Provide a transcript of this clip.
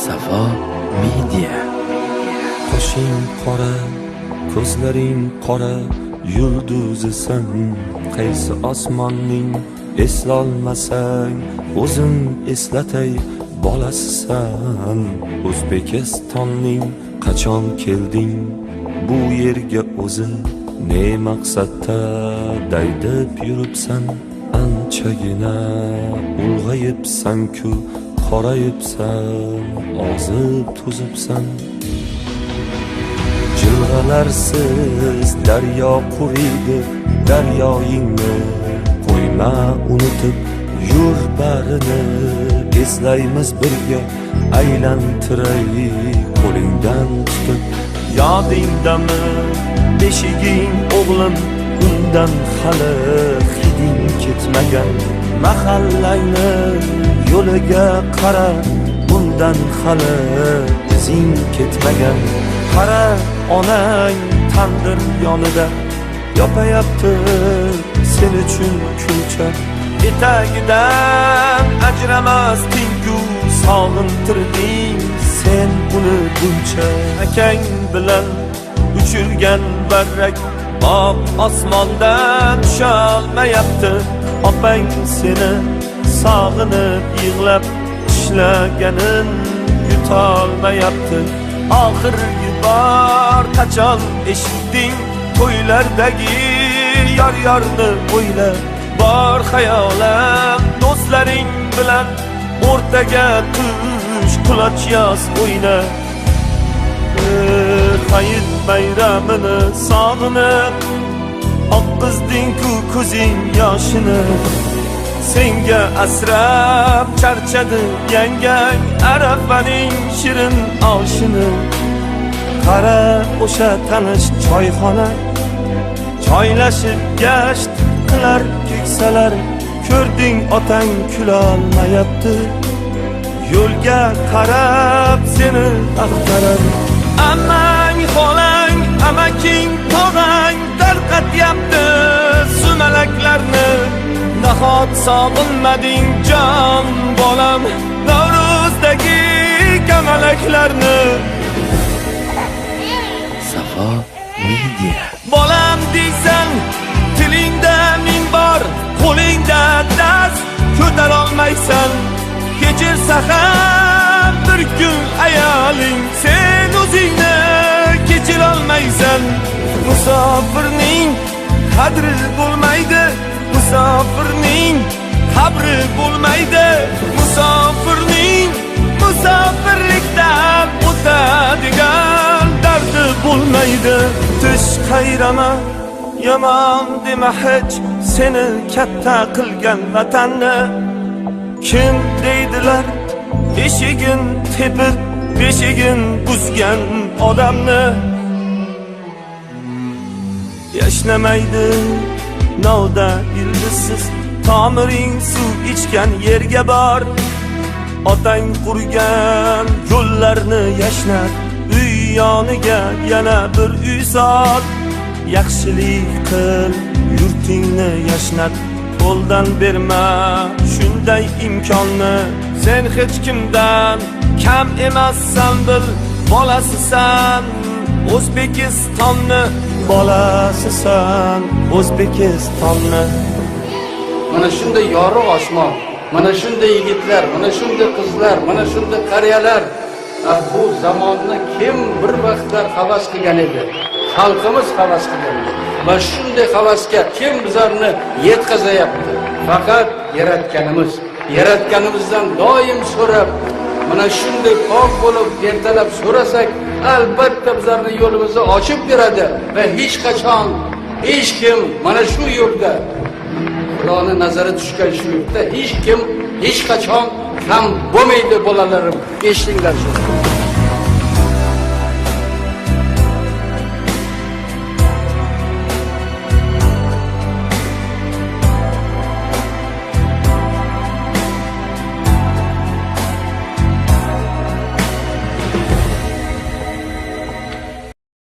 Safo Media. Qoshing qora, ko'zlaring qora, yulduzisan, qaysi osmonning eslolmasang, o'zim eslatay bolasisan. O'zbekistonning qachon kelding bu yerga o'zi, ne maqsadda daydib yuribsan, anchagina ulg'ayibsan-ku, qorayibsan, ozib to'zibsan. Jilg'alarsiz daryo quriydi, daryoyingni qo'yma unutib, yur barini eslaymiz birga, aylantiray qo'lingdan tutib. Yodingdami beshiging o'g'lim, undan hali hiding ketmagan, mahallangni yo'liga qara, bundan hali izing ketmagan. Qara, onang tandir yonida yopayapti sen uchun kulcha, etagidan ajramasding-ku, sog'intirding sen uni buncha. Akang bilan uchirgan barrak oq osmondan tusholmayapti, opang seni sog'inib yig'lab ishlaganin yutolmayapti. Oxirgi bor qachon eshitding to'ylardagi yor-yorni o'yla, bor xayolam do'stlaring bilan o'rtaga tush, quloch yoz o'yna. Hayit bayramini sog'inib oqqizding-ku ko'zing yoshini, senga asrab charchadi yangang arafaning shirin oshini. Qara, o'sha tanish choyxona, choylashib gasht qilar keksalar, ko'rding otang kulolmayapti, yo'lga qarab seni axtarar. Ammang, xolang, amaking, tog'ang tarqatyapti sumalaklarni, nahot sog'inmading jon bolam Navro'zdagi kamalaklarni. Safo Media. Bolam deysan, tilingda ming bor, qo'lingda dast ko'tarolmaysan. Kechirsa ham bir kun ayoling, sen o'zingni kechirolmaysan. Musofirning qadri bo'lmaydi, musofirning qabri bo'lmaydi, musofirning musofirlikdan o'tadigan dardi bo'lmaydi. Tish qayrama, yomon dema hech, seni katta qilgan vatanni. Kim deydilar eshigin tepib, beshigin buzgan odamni. Yashnamaydi novda ildizsiz, tomiring suv ichgan yerga bor. Otang qurgan yo'llarni yashnat, uy yoniga yana bir uy sol. Yaxshilik qil, yurtingni yashnat, qo'ldan berma shunday imkonni. Sen hech kimdan kam emassan, bil, bolasisan O'zbekistonni, bolasisan O'zbekistonni. Mana shunday yorug' osmon, mana shunday yigitlar, mana shunday qizlar, mana shunday qariyalar. Bu zamonni kim bir vaqtlar havas qilgan edi? Xalqimiz havas qilgan edi. Va shunday havasga kim bizlarni yetkazayapti? Faqat yaratganimizdan doim so'rab, mana shunday pok bo'lib ertalab so'rasak, albatta bizlarni yo'limizni ochib beradi va hech qachon hech kim mana shu yo'lda, Xudoning nazari tushgan shu yo'lda hech kim hech qachon kam bo'lmaydi. Bolalarim, eshitinglar shu.